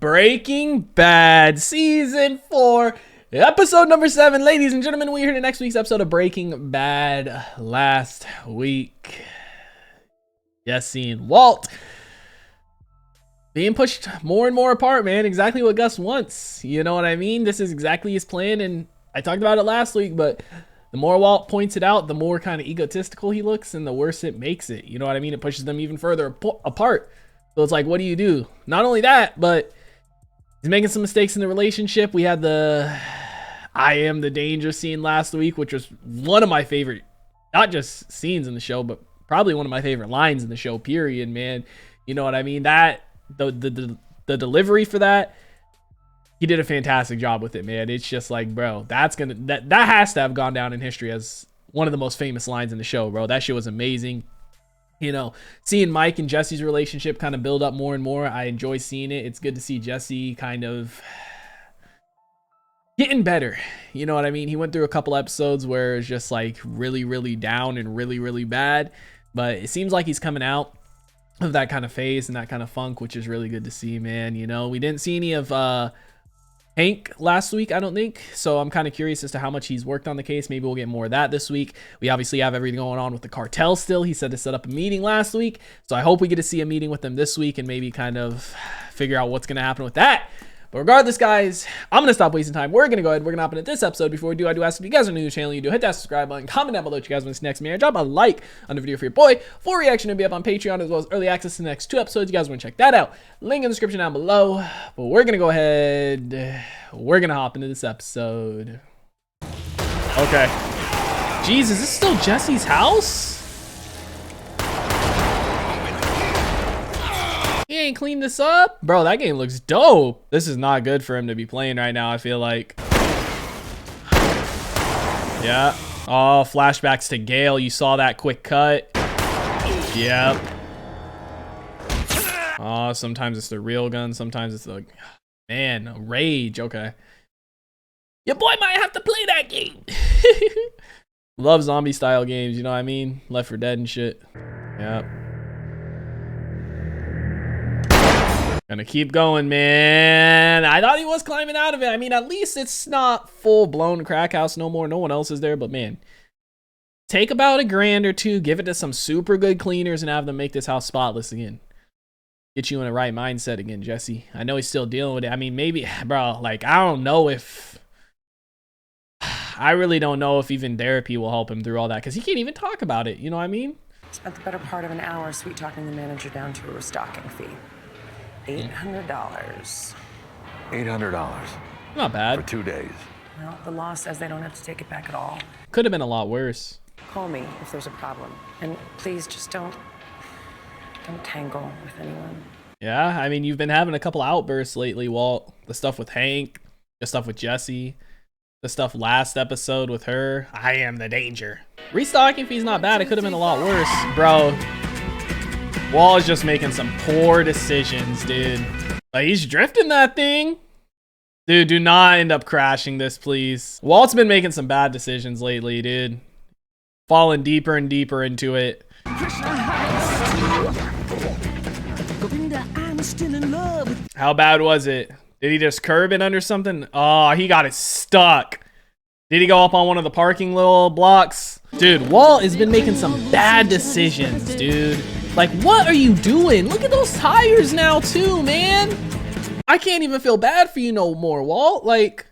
Breaking Bad Season 4, episode number 7. Ladies and gentlemen, we're here to next week's episode of Breaking Bad. Last week, Gus and Walt being pushed more and more apart, man. Exactly what Gus wants. You know what I mean? This is exactly his plan, and I talked about it last week, but the more Walt points it out, the more kind of egotistical he looks, and the worse it makes it. You know what I mean? It pushes them even further apart. So it's like, what do you do? Not only that, but he's making some mistakes in the relationship. We had the I am the danger scene last week, which was one of my favorite, not just scenes in the show, but probably one of my favorite lines in the show, period, man. You know what I mean? That the delivery for that, he did a fantastic job with it, man. It's just like, bro, that has to have gone down in history as one of the most famous lines in the show, bro. That shit was amazing. You know, seeing Mike and Jesse's relationship kind of build up more and more, I enjoy seeing it. It's good to see Jesse kind of getting better. You know what I mean? He went through a couple episodes where it's just like really, really down and really, really bad. But it seems like he's coming out of that kind of phase and that kind of funk, which is really good to see, man. You know, we didn't see any of Hank last week, I don't think. So I'm kind of curious as to how much he's worked on the case. Maybe we'll get more of that this week. We obviously have everything going on with the cartel still. He said to set up a meeting last week. So I hope we get to see a meeting with them this week and maybe kind of figure out what's going to happen with that. But regardless, guys, I'm going to stop wasting time. We're going to go ahead. We're going to hop into this episode. Before we do, I do ask if you guys are new to the channel, you do hit that subscribe button, comment down below what you guys want to see next, man. Drop a like on the video for your boy. Full reaction to be up on Patreon, as well as early access to the next 2 episodes. You guys want to check that out. Link in the description down below. But we're going to go ahead. We're going to hop into this episode. Okay. Jesus, is this still Jesse's house? He ain't cleaned this up? Bro, that game looks dope. This is not good for him to be playing right now, I feel like. Yeah. Oh, flashbacks to Gale. You saw that quick cut. Yep. Oh, sometimes it's the real gun. Sometimes it's the... Man, rage. Okay. Your boy might have to play that game. Love zombie style games, you know what I mean? Left 4 Dead and shit. Yep. Gonna keep going, man. I thought he was climbing out of it. I mean, at least it's not full-blown crack house no more. No one else is there, but man, take about $1,000 or $2, give it to some super good cleaners and have them make this house spotless again. Get you in the right mindset again, Jesse. I know he's still dealing with it. I mean, maybe, bro, like, I don't know if... I really don't know if even therapy will help him through all that, because he can't even talk about it. You know what I mean? Spent the better part of an hour sweet-talking the manager down to a restocking fee. $800. $800. Not bad. For 2 days. Well, the law says they don't have to take it back at all. Could have been a lot worse. Call me if there's a problem. And please just don't tangle with anyone. Yeah, I mean, you've been having a couple outbursts lately, Walt. The stuff with Hank, the stuff with Jesse, the stuff last episode with her. I am the danger. Restocking fee's not bad. It could have been a lot worse. Bro, Walt is just making some poor decisions, dude. Like, he's drifting that thing. Dude, do not end up crashing this, please. Walt's been making some bad decisions lately, dude. Falling deeper and deeper into it. How bad was it? Did he just curb it under something? Oh, he got it stuck. Did he go up on one of the parking little blocks? Dude, Walt has been making some bad decisions, dude. Like, what are you doing? Look at those tires now, too, man. I can't even feel bad for you no more, Walt. Like,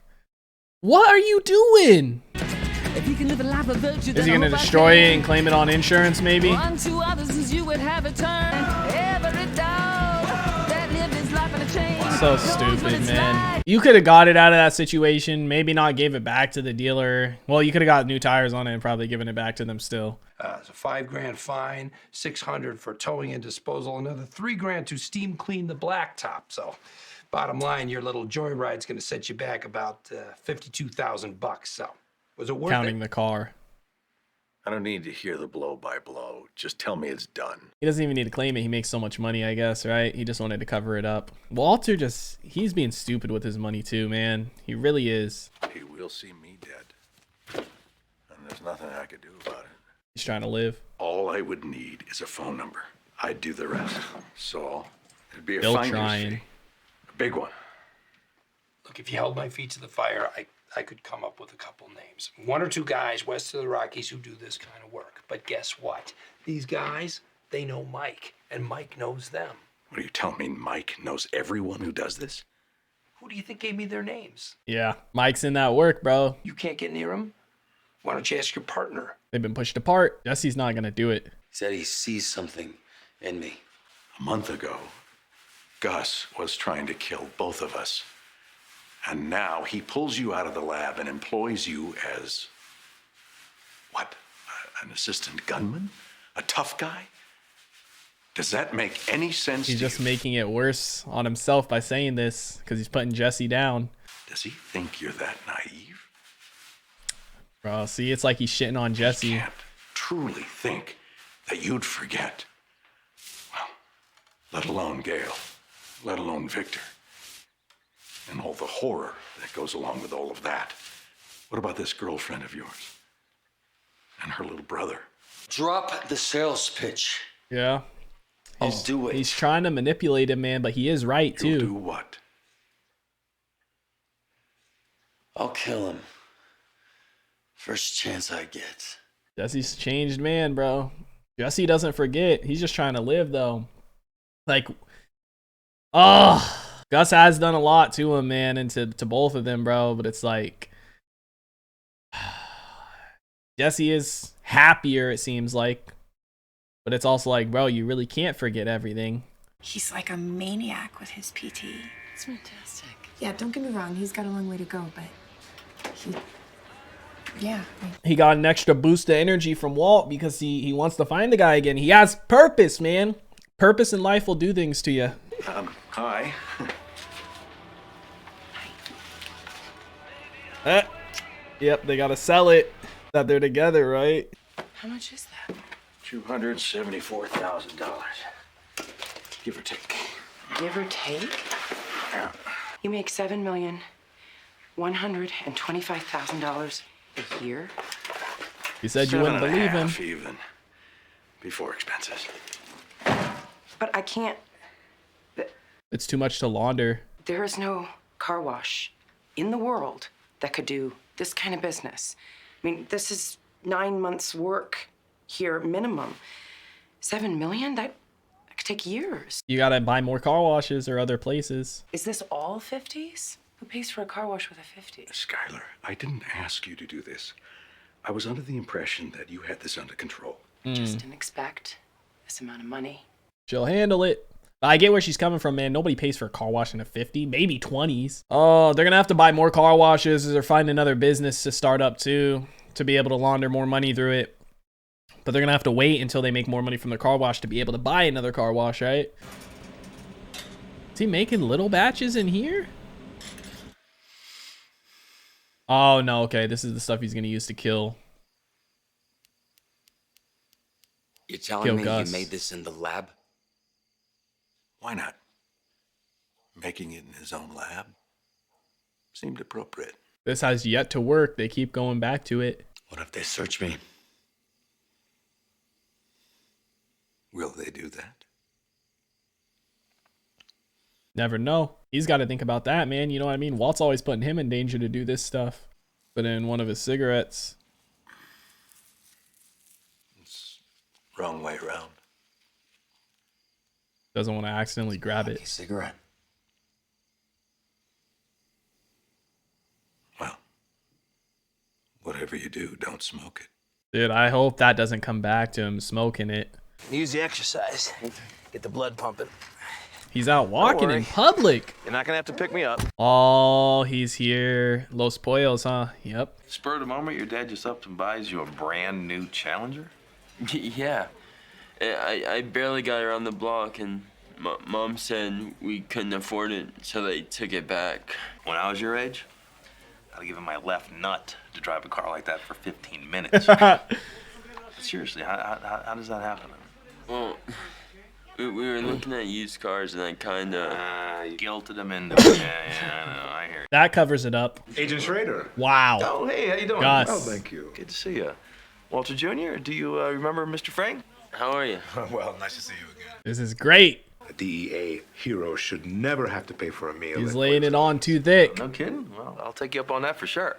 what are you doing? Is he gonna destroy it and claim it on insurance, maybe? So stupid, man. You could have got it out of that situation. Maybe not gave it back to the dealer. Well, you could have got new tires on it and probably given it back to them still. It's a $5,000 fine, $600 for towing and disposal, another $3,000 to steam clean the blacktop. So, bottom line, your little joyride's going to set you back about $52,000. So, was it worth it? Counting the car. I don't need to hear the blow by blow. Just tell me it's done. He doesn't even need to claim it. He makes so much money, I guess, right? He just wanted to cover it up. Walter he's being stupid with his money too, man. He really is. He will see me dead. And there's nothing I could do about it. He's trying to live. All I would need is a phone number. I'd do the rest. So it'd be a Still finder's trying. fee. A Big one. Look, if you held my feet to the fire, I could come up with a couple names. 1 or 2 guys west of the Rockies who do this kind of work. But guess what? These guys, they know Mike, and Mike knows them. What are you telling me? Mike knows everyone who does this? Who do you think gave me their names? Yeah, Mike's in that work, bro. You can't get near them? Why don't you ask your partner? They've been pushed apart. Jesse's not gonna do it. He said he sees something in me. A month ago, Gus was trying to kill both of us. And now he pulls you out of the lab and employs you as, what, an assistant gunman? A tough guy? Does that make any sense to He's you? just making it worse on himself by saying this because he's putting Jesse down. Does he think you're that naive? Bro, see, it's like he's shitting on Jesse. He can't truly think that you'd forget. Well, let alone Gail, let alone Victor. And all the horror that goes along with all of that. What about this girlfriend of yours? And her little brother? Drop the sales pitch. Yeah. I'll do it. He's trying to manipulate him, man, but he is right, too. You'll do what? I'll kill him. First chance I get. Jesse's a changed man, bro. Jesse doesn't forget. He's just trying to live, though. Like, Gus has done a lot to him, man, and to both of them, bro. But it's like, Jesse is happier, it seems like. But it's also like, bro, you really can't forget everything. He's like a maniac with his PT. It's fantastic. Yeah, don't get me wrong, he's got a long way to go, but yeah. He got an extra boost of energy from Walt because he wants to find the guy again. He has purpose, man. Purpose in life will do things to you. Hi. Yep, they gotta sell it that they're together, right? How much is that? $274,000. Give or take. Give or take? Yeah. You make $7,125,000 a year? He said you wouldn't believe him. 7.5 even. Before expenses. But I can't. It's too much to launder. There is no car wash in the world that could do this kind of business. I mean, this is 9 months' work here minimum. 7 million? That could take years. You gotta buy more car washes or other places. Is this all 50s? Who pays for a car wash with a 50? Skylar, I didn't ask you to do this. I was under the impression that you had this under control. Just didn't expect this amount of money. She'll handle it. I get where she's coming from, man. Nobody pays for a car wash in a 50, maybe 20s. Oh, they're gonna have to buy more car washes or find another business to start up too to be able to launder more money through it. But they're gonna have to wait until they make more money from the car wash to be able to buy another car wash, right? Is he making little batches in here? Oh no, okay. This is the stuff he's gonna use to kill. You're telling Kill me Gus. you made this in the lab? Why not? Making it in his own lab seemed appropriate. This has yet to work. They keep going back to it. What if they search me? Will they do that? Never know. He's got to think about that, man. You know what I mean? Walt's always putting him in danger to do this stuff. Put in one of his cigarettes. It's wrong way around. Doesn't want to accidentally grab Lucky it. cigarette. Well, whatever you do, don't smoke it. Dude, I hope that doesn't come back to him smoking it. Use the exercise. Get the blood pumping. He's out walking in worry. public. You're not gonna have to pick me up. Oh, he's here. Los Pollos, huh? Yep. Spur of the moment, your dad just up and buys you a brand new Challenger? Yeah. I barely got around the block, and Mom said we couldn't afford it, so they took it back. When I was your age, I'd give him my left nut to drive a car like that for 15 minutes. Seriously, how does that happen? Well, we were looking at used cars, and I kind of... You guilted him into it. Yeah, I know, I hear it. That covers it up. Agent Schrader. Wow. Oh, hey, how you doing? Gus. Oh, thank you. Good to see you. Walter Jr., do you remember Mr. Frank? How are you? Well, nice to see you again. This is great. A DEA hero should never have to pay for a meal. He's laying it on too thick. No kidding? Well, I'll take you up on that for sure.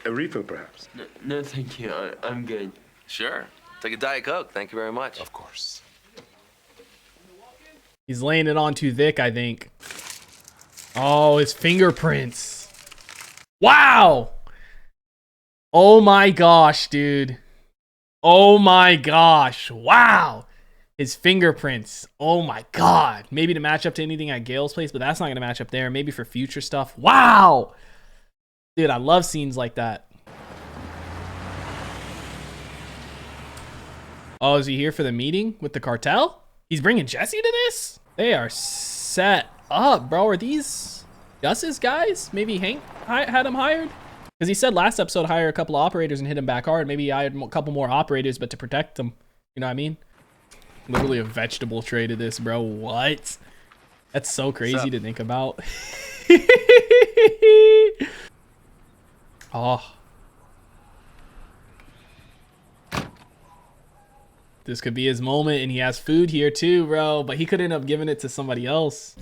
A refill, perhaps? No, thank you. I'm good. Sure. Take a Diet Coke. Thank you very much. Of course. He's laying it on too thick, I think. Oh, his fingerprints. Wow. Oh my gosh, dude. Oh my gosh. Wow. His fingerprints. Oh my god. Maybe to match up to anything at Gail's place, but that's not going to match up there. Maybe for future stuff. Wow. Dude, I love scenes like that. Oh, is he here for the meeting with the cartel? He's bringing Jesse to this? They are set up, bro. Are these Gus's guys? Maybe Hank had him hired? Because he said last episode hire a couple of operators and hit him back hard. Maybe he hired a couple more operators, but to protect them. You know what I mean? Literally a vegetable tray to this, bro. What? That's so crazy to think about. Oh. This could be his moment, and he has food here too, bro. But he could end up giving it to somebody else.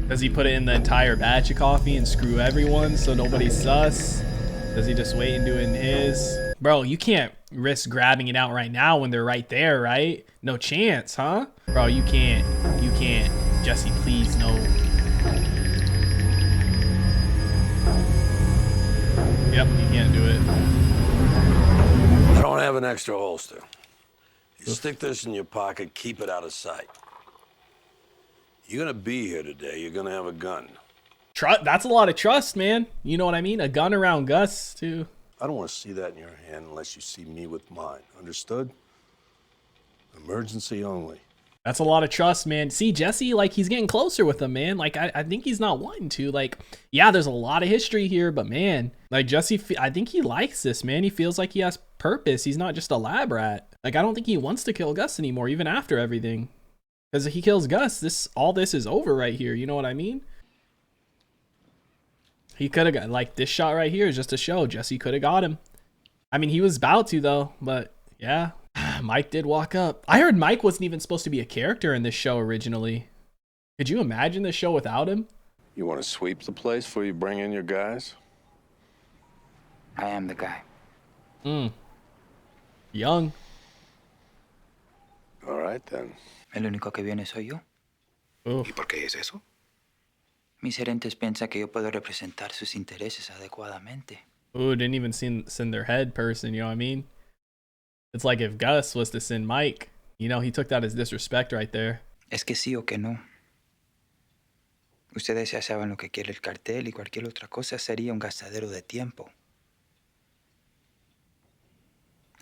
Does he put it in the entire batch of coffee and screw everyone so nobody's sus? Does he just wait and do it in his? Bro, you can't risk grabbing it out right now when they're right there, right? No chance, huh? Bro, you can't. You can't. Jesse, please, no. Yep, you can't do it. I don't have an extra holster. You stick this in your pocket, keep it out of sight. You're gonna be here today, you're gonna have a gun. That's a lot of trust, man. You know what I mean? A gun around Gus, too. I don't want to see that in your hand unless you see me with mine. Understood? Emergency only. That's a lot of trust, man. See, Jesse, like, he's getting closer with him, man. Like, I think he's not wanting to. Like, yeah, there's a lot of history here, but, man, like, Jesse, I think he likes this, man. He feels like he has purpose. He's not just a lab rat. Like, I don't think he wants to kill Gus anymore, even after everything. Because if he kills Gus, all this is over right here. You know what I mean? He could have got, like, this shot right here is just a show. Jesse could have got him. I mean, he was about to, though, but, yeah. Mike did walk up. I heard Mike wasn't even supposed to be a character in this show originally. Could you imagine the show without him? You want to sweep the place before you bring in your guys? I am the guy. Young. All right, then. El único que viene soy yo. ¿Y por qué es eso? Mis gerentes piensan que yo puedo representar sus intereses adecuadamente. Ooh, didn't even send their head person, you know what I mean? It's like if Gus was to send Mike, you know, he took that as disrespect right there. Es que sí o que no. Ustedes ya saben lo que quiere el cartel y cualquier otra cosa sería un gastadero de tiempo.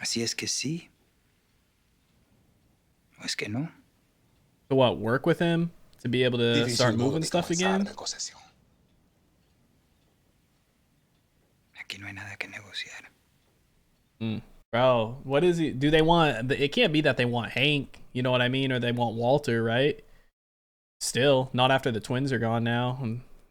Así es que sí. ¿O es que no? To what, work with him? To be able to start moving stuff again? Aquí no hay nada que negociar. Bro, what is he? Do they want? It can't be that they want Hank, you know what I mean, or they want Walter, right? Still, not after the twins are gone now,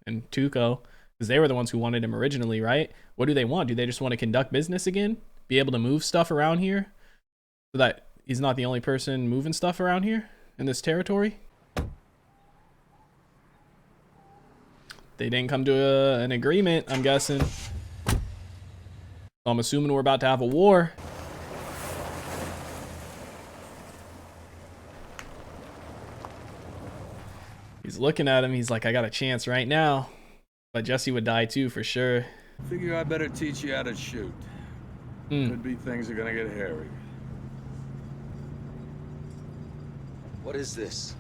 and Tuco, because they were the ones who wanted him originally, right? What do they want? Do they just want to conduct business again? Be able to move stuff around here, so that he's not the only person moving stuff around here in this territory? They didn't come to an agreement, I'm guessing. I'm assuming we're about to have a war. He's looking at him. He's like, I got a chance right now. But Jesse would die too, for sure. Figure I better teach you how to shoot. Could be things are gonna get hairy. What is this?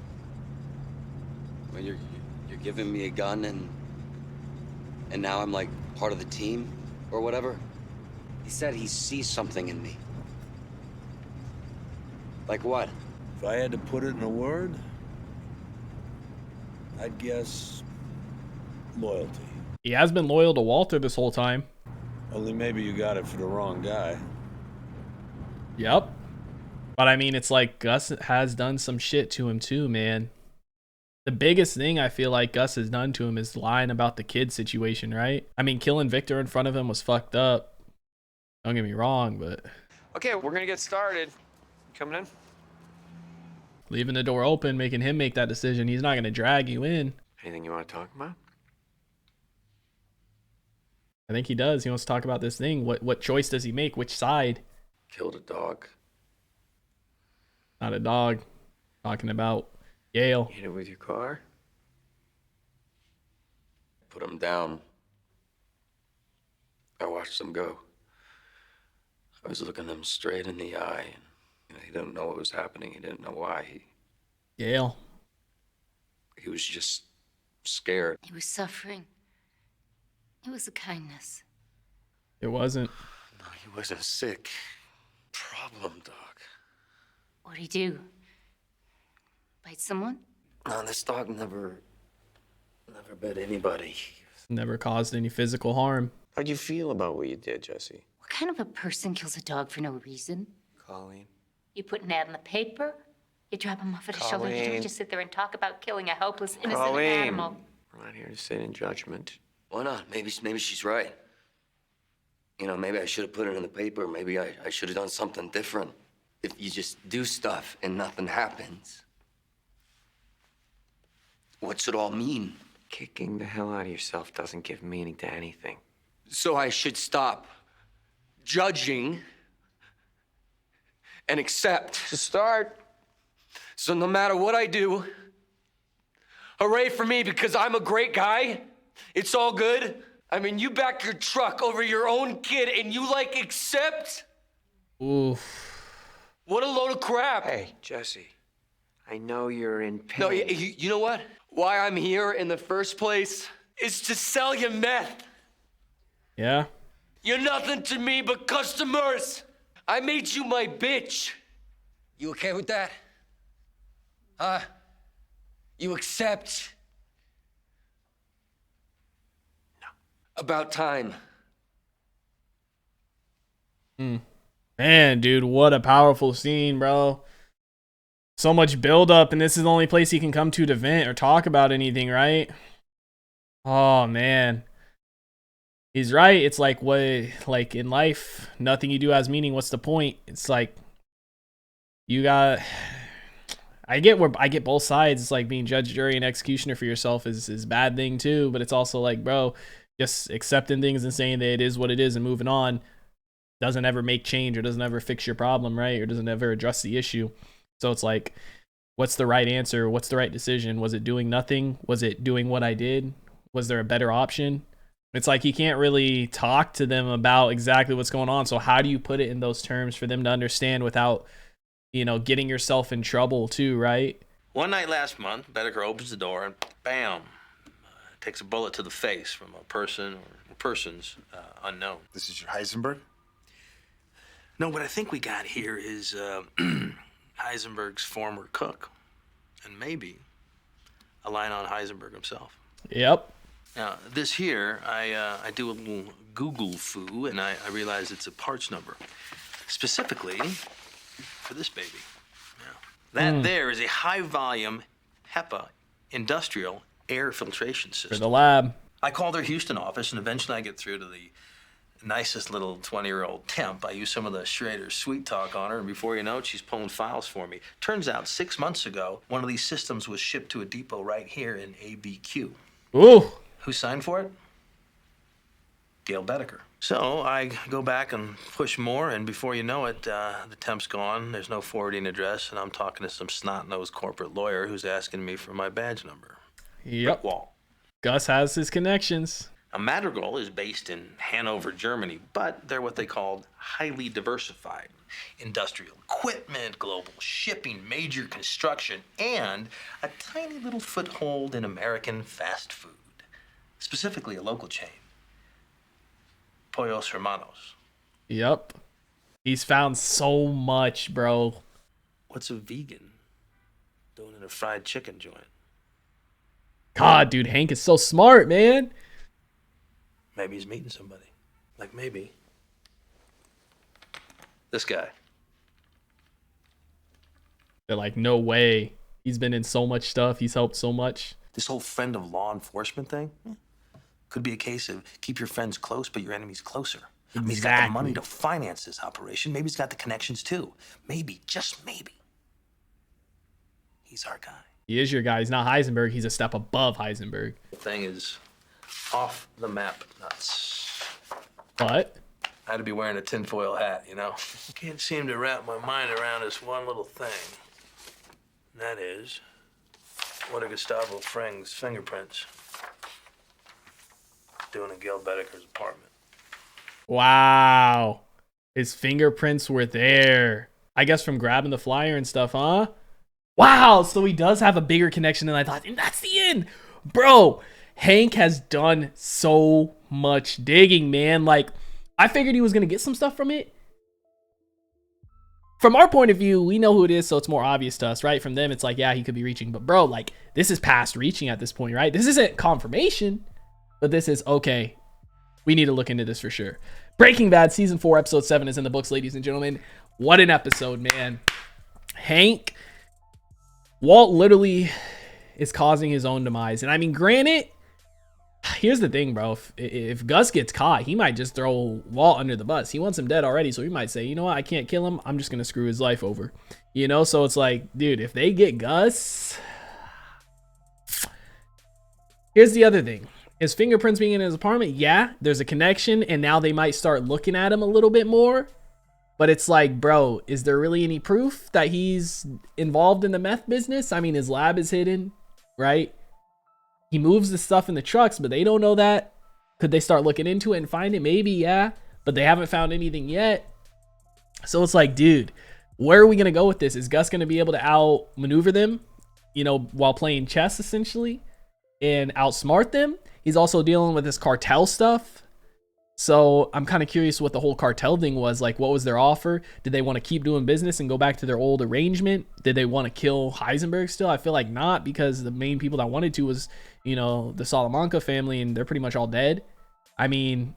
Well, you're giving me a gun and now I'm like part of the team or whatever? He said he sees something in me. Like what? If I had to put it in a word, I'd guess loyalty. He has been loyal to Walter this whole time. Only maybe you got it for the wrong guy. Yep. But I mean, it's like Gus has done some shit to him too, man. The biggest thing I feel like Gus has done to him is lying about the kid situation, right? I mean, killing Victor in front of him was fucked up. Don't get me wrong, but... Okay, we're gonna get started. Coming in? leaving the door open, making him make that decision. He's not going to drag you in. Anything you want to talk about? I think he does. He wants to talk about this thing. What choice does he make? Which side? Killed a dog. Not a dog. Talking about Yale. Hit it with your car? Put him down. I watched him go. I was looking him straight in the eye. And, he didn't know what was happening. He didn't know why. Yale. He was just scared. He was suffering. It was a kindness. It wasn't. No, he wasn't sick. Problem dog. What'd he do? Bite someone? No, this dog never bit anybody. Never caused any physical harm. How'd you feel about what you did, Jesse? What kind of a person kills a dog for no reason? Colleen. You put an ad in the paper, you drop him off at a shelter, you don't just sit there and talk about killing a helpless, innocent animal. We're not here to sit in judgment. Why not? Maybe she's right. Maybe I should have put it in the paper. Maybe I should have done something different. If you just do stuff and nothing happens, what's it all mean? Kicking the hell out of yourself doesn't give meaning to anything. So I should stop judging and accept. To start. So no matter what I do, hooray for me because I'm a great guy. It's all good. I mean, you back your truck over your own kid and you accept? Oof. What a load of crap. Hey, Jesse, I know you're in pain. No, you know what? Why I'm here in the first place is to sell you meth. Yeah. You're nothing to me but customers. I made you my bitch. You okay with that? Huh? You accept? No. About time. Man, dude, what a powerful scene, bro. So much buildup, and this is the only place he can come to vent or talk about anything, right? Oh, man. He's right. It's like, what, like in life, nothing you do has meaning. What's the point? It's like, you got... I get both sides. It's like being judge, jury, and executioner for yourself is a bad thing too, but it's also like, bro, just accepting things and saying that it is what it is and moving on doesn't ever make change or doesn't ever fix your problem, right? Or doesn't ever address the issue. So it's like, what's the right answer? What's the right decision? Was it doing nothing? Was it doing what I did? Was there a better option? It's like you can't really talk to them about exactly what's going on. So how do you put it in those terms for them to understand without, getting yourself in trouble too, right? One night last month, Better Girl opens the door and bam, takes a bullet to the face from a person or persons unknown. This is your Heisenberg? No, what I think we got here is Heisenberg's former cook, and maybe a line on Heisenberg himself. Yep. Now, this here, I do a little Google foo, and I realize it's a parts number, specifically for this baby. Now, that there is a high-volume HEPA industrial air filtration system. For the lab. I call their Houston office, and eventually I get through to the nicest little 20-year-old temp. I use some of the Schrader sweet talk on her, and before you know it, she's pulling files for me. Turns out 6 months ago, one of these systems was shipped to a depot right here in ABQ. Ooh. Who signed for it? Gail Bedecker. So I go back and push more, and before you know it, the temp's gone. There's no forwarding address, and I'm talking to some snot-nosed corporate lawyer who's asking me for my badge number. Yep. Walt. Gus has his connections. Now, Madrigal is based in Hanover, Germany, but they're what they called highly diversified. Industrial equipment, global shipping, major construction, and a tiny little foothold in American fast food. Specifically a local chain. Pollos Hermanos. Yep. He's found so much, bro. What's a vegan doing in a fried chicken joint? God, dude, Hank is so smart, man. Maybe he's meeting somebody. Like maybe this guy. They're like, no way. He's been in so much stuff. He's helped so much. This whole friend of law enforcement thing could be a case of keep your friends close, but your enemies closer. I mean, he's got the money to finance this operation. Maybe he's got the connections too. Maybe, just maybe. He's our guy. He is your guy. He's not Heisenberg. He's a step above Heisenberg. The thing is off the map nuts. What? I had to be wearing a tinfoil hat, you know? Can't seem to wrap my mind around this one little thing. And that is, what are Gustavo Fring's fingerprints doing in Gail Bedeker's apartment? Wow. His fingerprints were there. I guess from grabbing the flyer and stuff, huh? Wow, so he does have a bigger connection than I thought. And that's the end. Bro, Hank has done so much digging, man. Like, I figured he was going to get some stuff from it. From our point of view, we know who it is, so it's more obvious to us, right? From them, it's like, yeah, he could be reaching. But, bro, like, this is past reaching at this point, right? This isn't confirmation, but this is, okay, we need to look into this for sure. Breaking Bad Season 4, Episode 7 is in the books, ladies and gentlemen. What an episode, man. Hank... Walt literally is causing his own demise. And I mean, granted, here's the thing, bro. If Gus gets caught, he might just throw Walt under the bus. He wants him dead already, so he might say, you know what, I can't kill him. I'm just going to screw his life over. You know, so it's like, dude, if they get Gus... Here's the other thing. His fingerprints being in his apartment, yeah, there's a connection, and now they might start looking at him a little bit more. But it's like, bro, is there really any proof that he's involved in the meth business? I mean, his lab is hidden, right? He moves the stuff in the trucks, but they don't know that. Could they start looking into it and find it? Maybe, yeah. But they haven't found anything yet. So it's like, dude, where are we going to go with this? Is Gus going to be able to outmaneuver them, you know, while playing chess, essentially, and outsmart them? He's also dealing with this cartel stuff. So I'm kind of curious what the whole cartel thing was. Like, what was their offer? Did they want to keep doing business and go back to their old arrangement? Did they want to kill Heisenberg still? I feel like not, because the main people that wanted to was, you know, the Salamanca family, and they're pretty much all dead. I mean,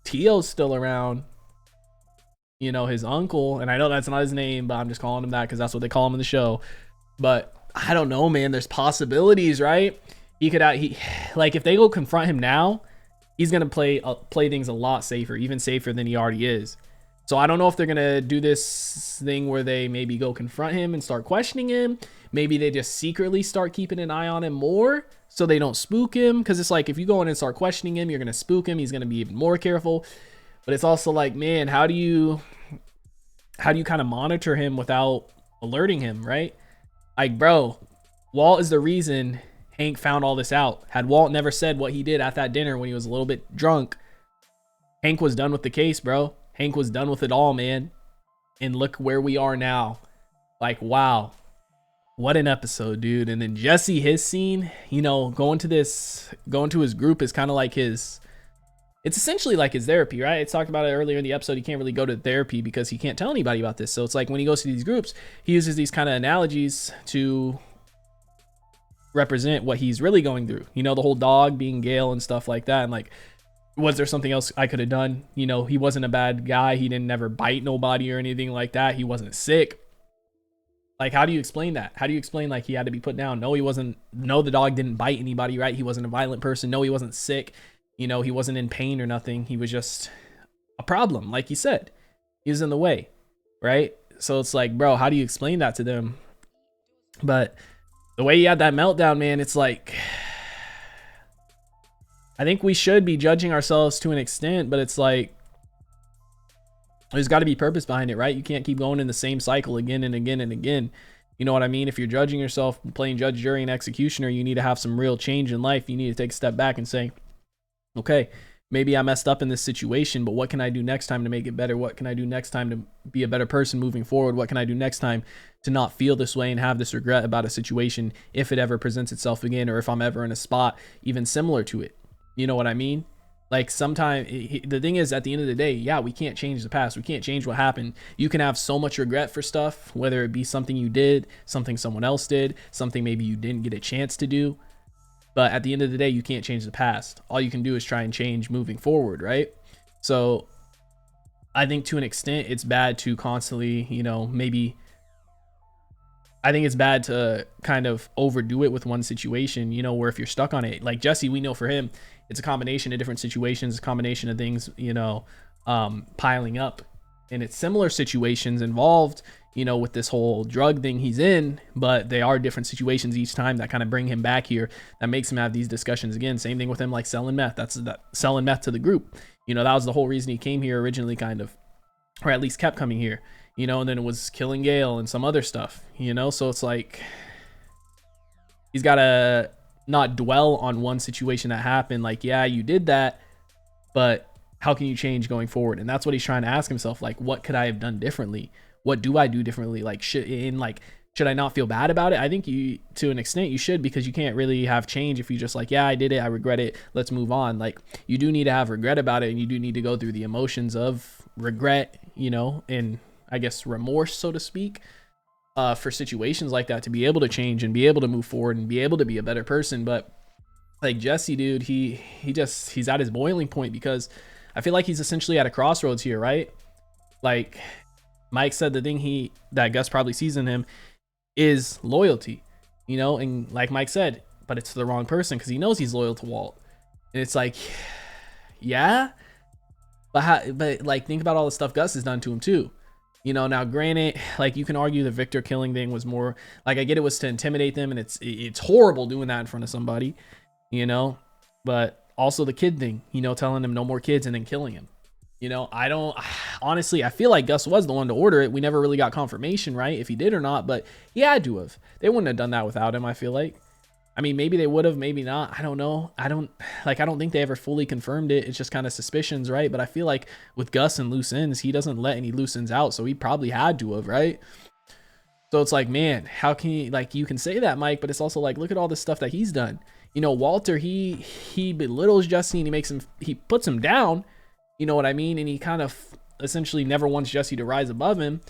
Tio's still around, you know, his uncle, and I know that's not his name, but I'm just calling him that because that's what they call him in the show. But I don't know, man. There's possibilities, right? He could like, if they go confront him now, he's gonna play things a lot safer, even safer than he already is. So I don't know if they're gonna do this thing where they maybe go confront him and start questioning him. Maybe they just secretly start keeping an eye on him more so they don't spook him. Because it's like, if you go in and start questioning him, you're gonna spook him. He's gonna be even more careful. But it's also like, man, how do you kind of monitor him without alerting him, right? Like, bro, Walt is the reason Hank found all this out. Had Walt never said what he did at that dinner when he was a little bit drunk, Hank was done with the case, bro. Hank was done with it all, man. And look where we are now. Like, wow. What an episode, dude. And then Jesse, his scene, you know, going to his group is kind of like it's essentially like his therapy, right? It's talked about it earlier in the episode. He can't really go to therapy because he can't tell anybody about this. So it's like when he goes to these groups, he uses these kind of analogies to represent what he's really going through. You know, the whole dog being Gale and stuff like that. And like, was there something else I could have done? You know, he wasn't a bad guy. He didn't never bite nobody or anything like that. He wasn't sick. Like, how do you explain that? How do you explain, like, he had to be put down? No, he wasn't. No, the dog didn't bite anybody, right? He wasn't a violent person. No, he wasn't sick. You know, he wasn't in pain or nothing. He was just a problem, like you said. He was in the way, right? So it's like, bro, how do you explain that to them? But the way he had that meltdown, man, it's like, I think we should be judging ourselves to an extent, but it's like, there's got to be purpose behind it, right? You can't keep going in the same cycle again and again and again. You know what I mean? If you're judging yourself, playing judge, jury, and executioner, you need to have some real change in life. You need to take a step back and say, okay, maybe I messed up in this situation, but what can I do next time to make it better? What can I do next time to be a better person moving forward? What can I do next time to not feel this way and have this regret about a situation if it ever presents itself again, or if I'm ever in a spot even similar to it? You know what I mean? Like, sometimes the thing is, at the end of the day, yeah, we can't change the past. We can't change what happened. You can have so much regret for stuff, whether it be something you did, something someone else did, something maybe you didn't get a chance to do. But at the end of the day, you can't change the past. All you can do is try and change moving forward, right? So I think to an extent, it's bad to constantly, you know, maybe, I think it's bad to kind of overdo it with one situation, you know, where if you're stuck on it, like Jesse, we know for him, it's a combination of different situations, a combination of things, you know, piling up. and it's similar situations involved, you know, with this whole drug thing he's in, but they are different situations each time that kind of bring him back here, that makes him have these discussions again. Same thing with him, like selling meth. That's that, selling meth to the group. You know, that was the whole reason he came here originally, kind of, or at least kept coming here, you know, and then it was killing Gail and some other stuff, you know. So it's like he's got to not dwell on one situation that happened. Like, yeah, you did that, but how can you change going forward? And that's what he's trying to ask himself. Like, what could I have done differently? What do I do differently? Like, should I not feel bad about it? I think you, to an extent, you should, because you can't really have change if you just like, yeah, I did it, I regret it, let's move on. Like, you do need to have regret about it, and you do need to go through the emotions of regret, you know, and I guess remorse, so to speak, for situations like that, to be able to change and be able to move forward and be able to be a better person. But like Jesse, dude, he's at his boiling point, because I feel like he's essentially at a crossroads here, right? Like Mike said, the thing that Gus probably sees in him is loyalty, you know, and like Mike said, but it's the wrong person, because he knows he's loyal to Walt. And it's like, yeah, but like, think about all the stuff Gus has done to him too. You know, now granted, like, you can argue the Victor killing thing was more, like, I get it was to intimidate them, and it's horrible doing that in front of somebody, you know, but also the kid thing, you know, telling him no more kids and then killing him. You know, honestly, I feel like Gus was the one to order it. We never really got confirmation, right, if he did or not, but he had to have. They wouldn't have done that without him, I feel like. I mean, maybe they would have, maybe not. I don't know. I don't think they ever fully confirmed it. It's just kind of suspicions, right? But I feel like with Gus and loose ends, he doesn't let any loose ends out, so he probably had to have, right? So it's like, man, how can you, like, you can say that, Mike, but it's also like, look at all the stuff that he's done. You know, Walter, he belittles Jesse, and he puts him down, you know what I mean? And he kind of essentially never wants Jesse to rise above him,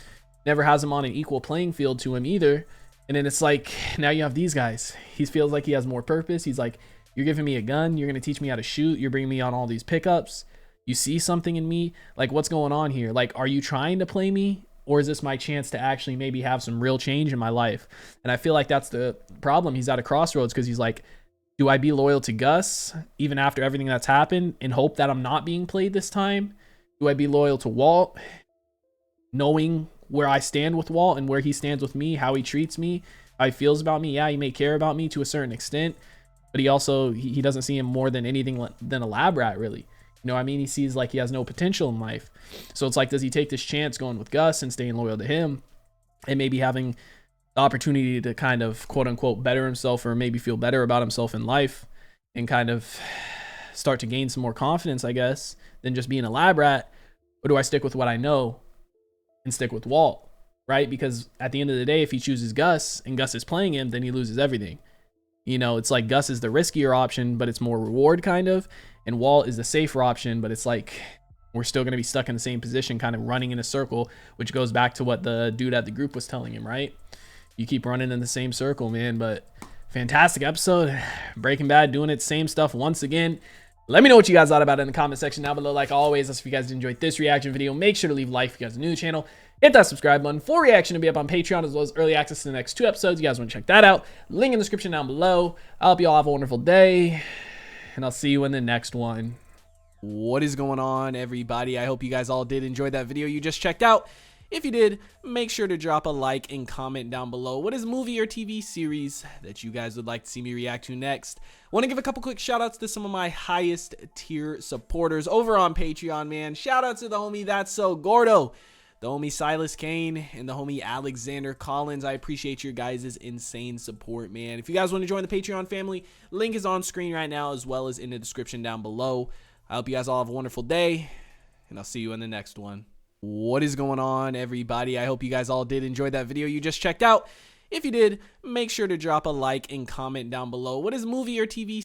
never has him on an equal playing field to him either. And then it's like, now you have these guys. He feels like he has more purpose. He's like, you're giving me a gun. You're going to teach me how to shoot. You're bringing me on all these pickups. You see something in me. Like, what's going on here? Like, are you trying to play me? Or is this my chance to actually maybe have some real change in my life? And I feel like that's the problem. He's at a crossroads, because he's like, do I be loyal to Gus even after everything that's happened and hope that I'm not being played this time? Do I be loyal to Walt, knowing where I stand with Walt and where he stands with me, how he treats me, how he feels about me? Yeah, he may care about me to a certain extent, but he also, he doesn't see him more than anything than a lab rat, really. You know what I mean? He sees like he has no potential in life. So it's like, does he take this chance going with Gus and staying loyal to him, and maybe having the opportunity to kind of quote unquote better himself, or maybe feel better about himself in life, and kind of start to gain some more confidence, I guess, than just being a lab rat? Or do I stick with what I know and stick with Walt, right? Because at the end of the day, if he chooses Gus and Gus is playing him, then he loses everything. You know, it's like Gus is the riskier option, but it's more reward kind of, and Walt is the safer option, but it's like we're still going to be stuck in the same position, kind of running in a circle, which goes back to what the dude at the group was telling him, right? You keep running in the same circle, man. But fantastic episode. Breaking Bad doing its same stuff once again. Let me know what you guys thought about it in the comment section down below. Like always, if you guys enjoyed this reaction video, make sure to leave a like if you guys are new to the channel. Hit that subscribe button for reaction to be up on Patreon, as well as early access to the next 2 episodes. You guys want to check that out? Link in the description down below. I hope you all have a wonderful day, and I'll see you in the next one. What is going on, everybody? I hope you guys all did enjoy that video you just checked out. If you did, make sure to drop a like and comment down below. What is movie or TV series that you guys would like to see me react to next? Want to give a couple quick shout outs to some of my highest tier supporters over on Patreon, man. Shout out to the homie That's So Gordo, the homie Silas Kane, and the homie Alexander Collins. I appreciate your guys' insane support, man. If you guys want to join the Patreon family, link is on screen right now, as well as in the description down below. I hope you guys all have a wonderful day, and I'll see you in the next one. What is going on, everybody? I hope you guys all did enjoy that video you just checked out. If you did, make sure to drop a like and comment down below. What is movie or TV